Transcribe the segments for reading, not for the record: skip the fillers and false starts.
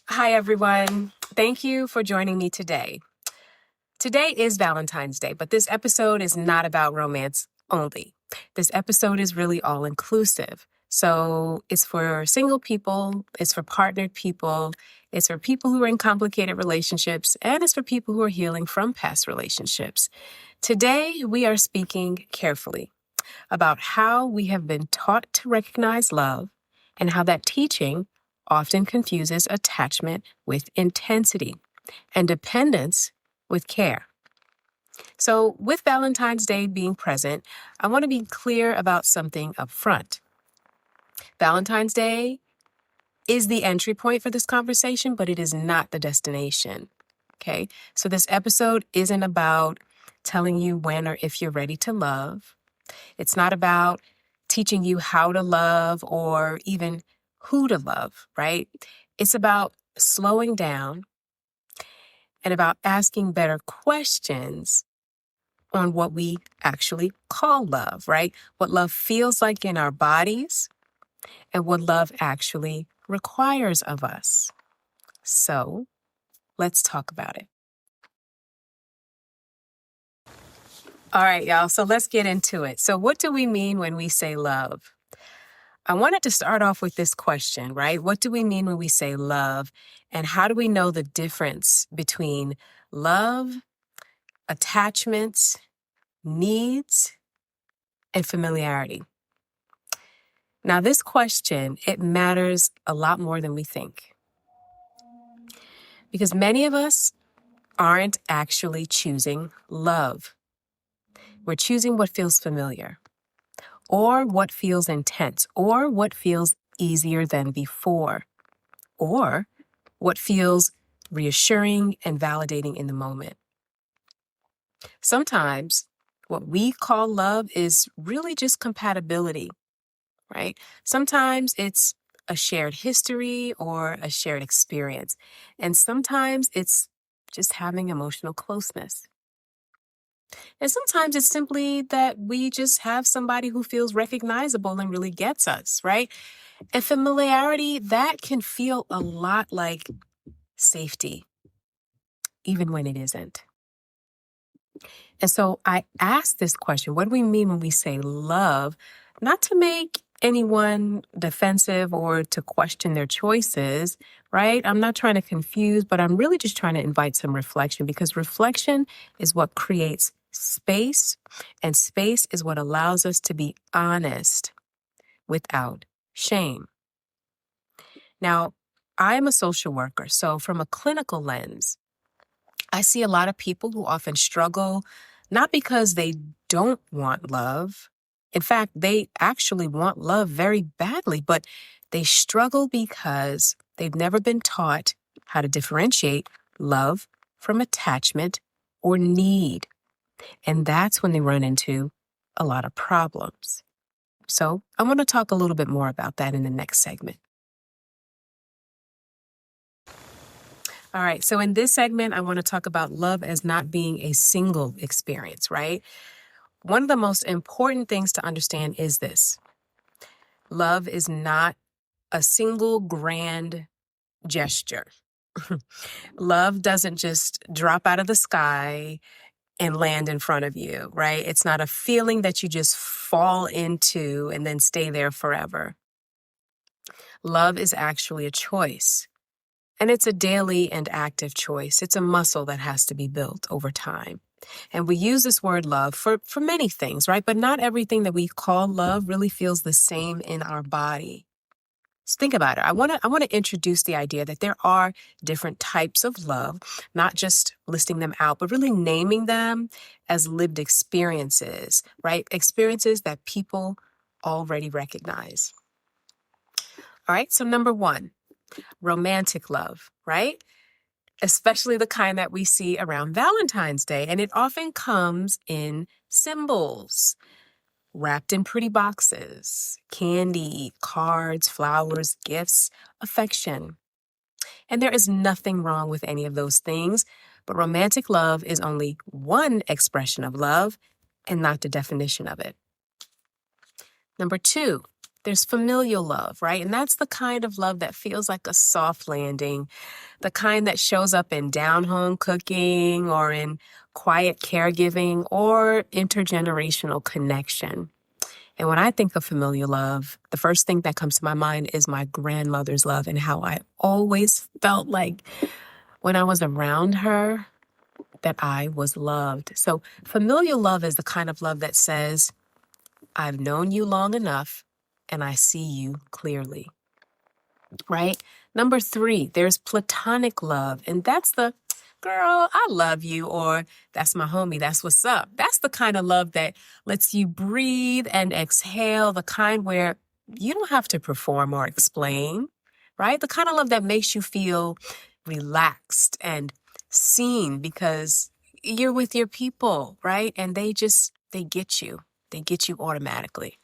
Hi, everyone. Thank you for joining me today. Today is Valentine's Day, but this episode is not about romance only. This episode is really all inclusive. So it's for single people, it's for partnered people, it's for people who are in complicated relationships, and it's for people who are healing from past relationships. Today, we are speaking carefully about how we have been taught to recognize love and how that teaching often confuses attachment with intensity and dependence with care. So, with Valentine's Day being present, I want to be clear about something up front. Valentine's Day is the entry point for this conversation, but it is not the destination. Okay? So, this episode isn't about telling you when or if you're ready to love. It's not about teaching you how to love or even who to love, right? It's about slowing down and about asking better questions on what we actually call love, right? What love feels like in our bodies and what love actually requires of us. So let's talk about it. All right, y'all. So let's get into it. So what do we mean when we say love? I wanted to start off with this question, right? What do we mean when we say love? And how do we know the difference between love, attachments, needs, and familiarity? Now, this question, it matters a lot more than we think. Because many of us aren't actually choosing love. We're choosing what feels familiar, or what feels intense, or what feels easier than before, or what feels reassuring and validating in the moment. Sometimes what we call love is really just compatibility, right? Sometimes it's a shared history or a shared experience. And sometimes it's just having emotional closeness. And sometimes it's simply that we just have somebody who feels recognizable and really gets us, right? And familiarity, that can feel a lot like safety, even when it isn't. And so I asked this question, what do we mean when we say love? Not to make anyone defensive or to question their choices, right? I'm not trying to confuse, but I'm really just trying to invite some reflection because reflection is what creates space, and space is what allows us to be honest without shame. Now, I'm a social worker, so from a clinical lens, I see a lot of people who often struggle, not because they don't want love. In fact, they actually want love very badly, but they struggle because they've never been taught how to differentiate love from attachment or need. And that's when they run into a lot of problems. So I want to talk a little bit more about that in the next segment. All right, so in this segment, I want to talk about love as not being a single experience, right? One of the most important things to understand is this. Love is not a single grand gesture. Love doesn't just drop out of the sky and land in front of you, right? It's not a feeling that you just fall into and then stay there forever. Love is actually a choice. And it's a daily and active choice. It's a muscle that has to be built over time. And we use this word love for many things, right? But not everything that we call love really feels the same in our body. So think about it. I want to introduce the idea that there are different types of love, not just listing them out, but really naming them as lived experiences, right? Experiences that people already recognize. All right, so number one. Romantic love, right? Especially the kind that we see around Valentine's Day. And it often comes in symbols, wrapped in pretty boxes, candy, cards, flowers, gifts, affection. And there is nothing wrong with any of those things, but romantic love is only one expression of love and not the definition of it. Number two, There's familial love, right? And that's the kind of love that feels like a soft landing, the kind that shows up in down-home cooking or in quiet caregiving or intergenerational connection. And when I think of familial love, the first thing that comes to my mind is my grandmother's love and how I always felt like when I was around her that I was loved. So familial love is the kind of love that says, I've known you long enough and I see you clearly, right? Number 3, there's platonic love. And that's the, girl, I love you, or that's my homie, that's what's up. That's the kind of love that lets you breathe and exhale, the kind where you don't have to perform or explain, right? The kind of love that makes you feel relaxed and seen because you're with your people, right? And they get you. They get you automatically.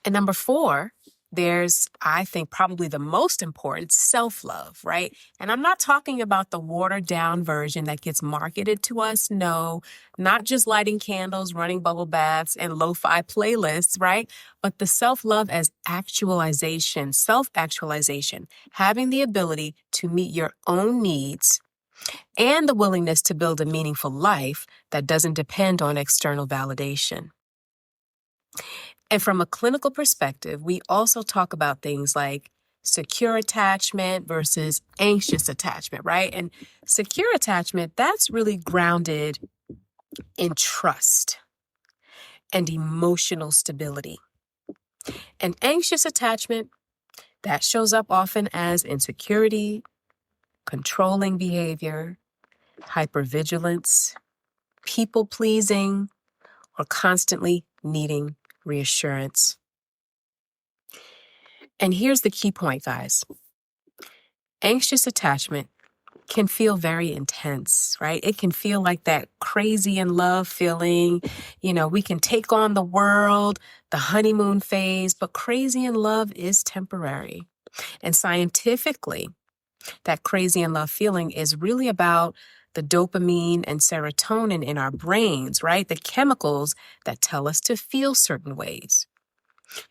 And number 4, there's, I think, probably the most important, self-love, right? And I'm not talking about the watered-down version that gets marketed to us. No, not just lighting candles, running bubble baths, and lo-fi playlists, right? But the self-love as actualization, self-actualization, having the ability to meet your own needs and the willingness to build a meaningful life that doesn't depend on external validation. And from a clinical perspective, we also talk about things like secure attachment versus anxious attachment, right? And secure attachment, that's really grounded in trust and emotional stability. And anxious attachment, that shows up often as insecurity, controlling behavior, hypervigilance, people-pleasing, or constantly needing reassurance. And here's the key point, guys. Anxious attachment can feel very intense, right? It can feel like that crazy in love feeling. You know, we can take on the world, the honeymoon phase, but crazy in love is temporary. And scientifically, that crazy in love feeling is really about the dopamine and serotonin in our brains, right? The chemicals that tell us to feel certain ways.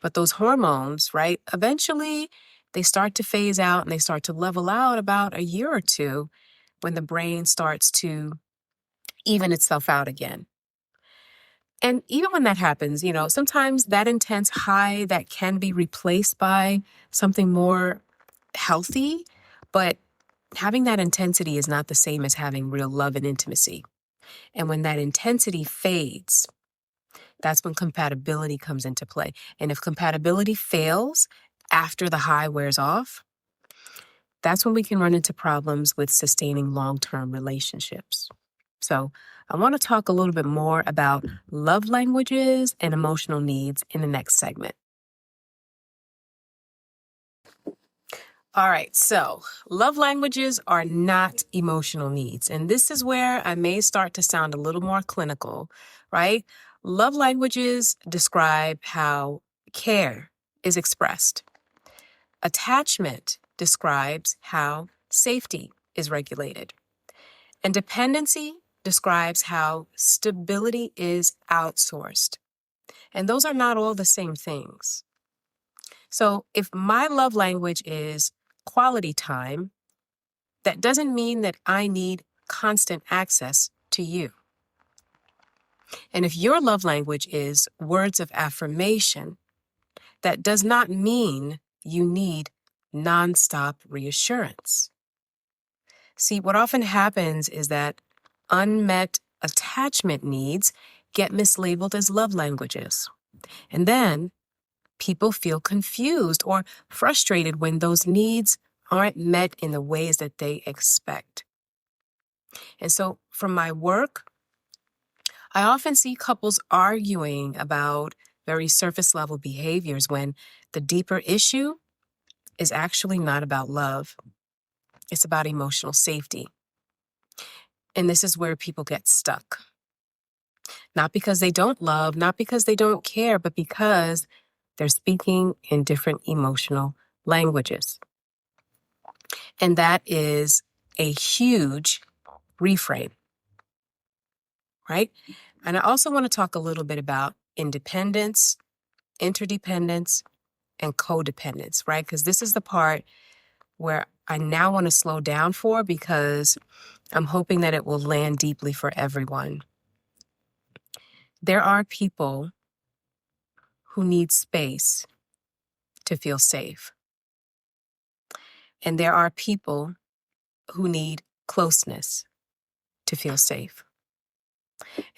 But those hormones, right, eventually they start to phase out and they start to level out about a year or two when the brain starts to even itself out again. And even when that happens, you know, sometimes that intense high that can be replaced by something more healthy, but having that intensity is not the same as having real love and intimacy. And when that intensity fades, that's when compatibility comes into play. And if compatibility fails after the high wears off, that's when we can run into problems with sustaining long-term relationships. So I want to talk a little bit more about love languages and emotional needs in the next segment. All right, so love languages are not emotional needs. And this is where I may start to sound a little more clinical, right? Love languages describe how care is expressed. Attachment describes how safety is regulated. And dependency describes how stability is outsourced. And those are not all the same things. So if my love language is quality time, that doesn't mean that I need constant access to you. And if your love language is words of affirmation, that does not mean you need nonstop reassurance. See, what often happens is that unmet attachment needs get mislabeled as love languages. And then people feel confused or frustrated when those needs aren't met in the ways that they expect. And so from my work, I often see couples arguing about very surface level behaviors when the deeper issue is actually not about love. It's about emotional safety. And this is where people get stuck. Not because they don't love, not because they don't care, but because they're speaking in different emotional languages. And that is a huge reframe, right? And I also want to talk a little bit about independence interdependence, and codependence, right? Because this is the part where I now want to slow down for because I'm hoping that it will land deeply for everyone. There are people who need space to feel safe. And there are people who need closeness to feel safe.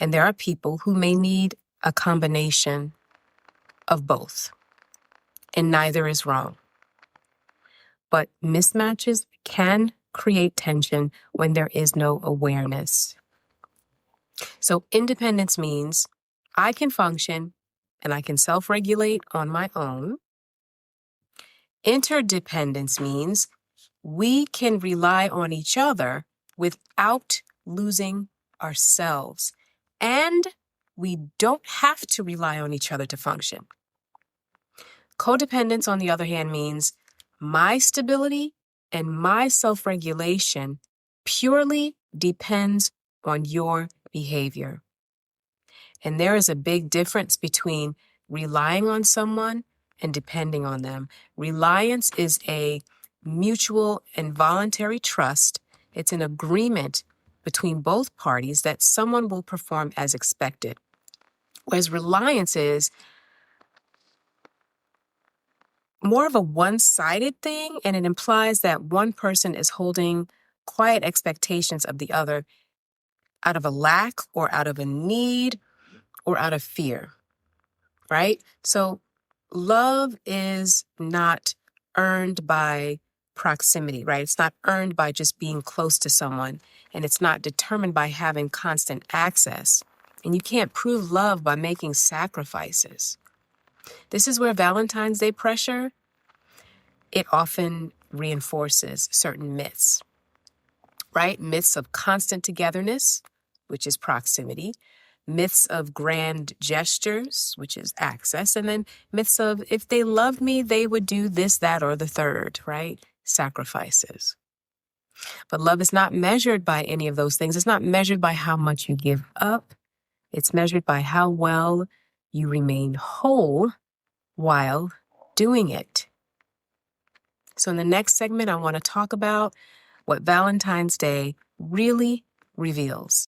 And there are people who may need a combination of both. And neither is wrong. But mismatches can create tension when there is no awareness. So independence means I can function and I can self-regulate on my own. Interdependence means we can rely on each other without losing ourselves. And we don't have to rely on each other to function. Codependence, on the other hand, means my stability and my self-regulation purely depends on your behavior. And there is a big difference between relying on someone and depending on them. Reliance is a mutual and voluntary trust. It's an agreement between both parties that someone will perform as expected. Whereas reliance is more of a one-sided thing, and it implies that one person is holding quiet expectations of the other out of a lack or out of a need or out of fear, right? So love is not earned by proximity, right? It's not earned by just being close to someone, and it's not determined by having constant access. And you can't prove love by making sacrifices. This is where Valentine's Day pressure, it often reinforces certain myths, right? Myths of constant togetherness, which is proximity. Myths of grand gestures, which is access. And then myths of if they loved me, they would do this, that, or the third, right? Sacrifices. But love is not measured by any of those things. It's not measured by how much you give up. It's measured by how well you remain whole while doing it. So in the next segment, I want to talk about what Valentine's Day really reveals.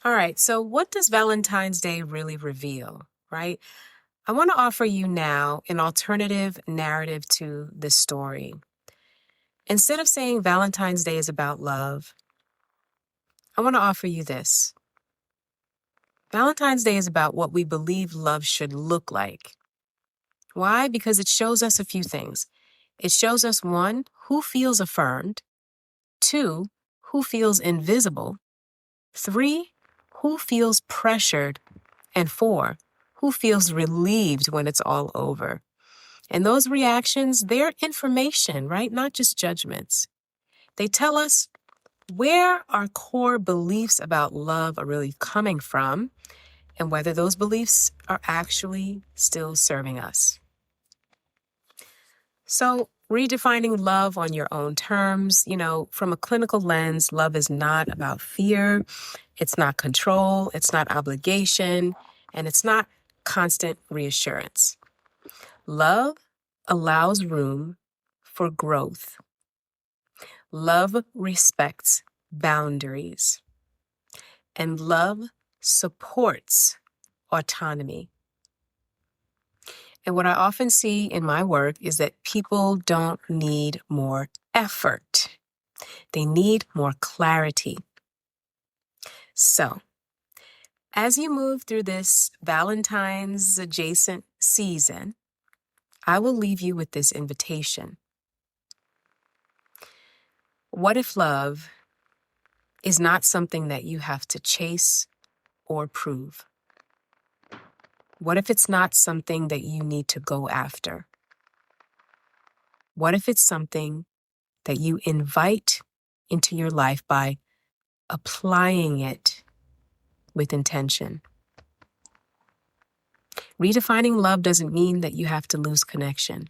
All right, so what does Valentine's Day really reveal, right? I want to offer you now an alternative narrative to this story. Instead of saying Valentine's Day is about love, I want to offer you this. Valentine's Day is about what we believe love should look like. Why? Because it shows us a few things. It shows us, 1, who feels affirmed, 2, who feels invisible, 3, who feels pressured, and 4, who feels relieved when it's all over. And those reactions, they're information, right? Not just judgments. They tell us where our core beliefs about love are really coming from and whether those beliefs are actually still serving us. So, redefining love on your own terms, from a clinical lens, love is not about fear, it's not control, it's not obligation, and it's not constant reassurance. Love allows room for growth. Love respects boundaries. And love supports autonomy. And what I often see in my work is that people don't need more effort. They need more clarity. So, as you move through this Valentine's adjacent season, I will leave you with this invitation. What if love is not something that you have to chase or prove? What if it's not something that you need to go after? What if it's something that you invite into your life by applying it with intention? Redefining love doesn't mean that you have to lose connection,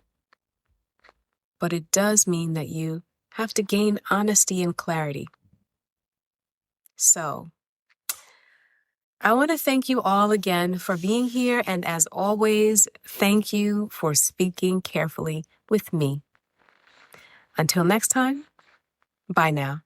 but it does mean that you have to gain honesty and clarity. So, I want to thank you all again for being here. And as always, thank you for speaking carefully with me. Until next time, bye now.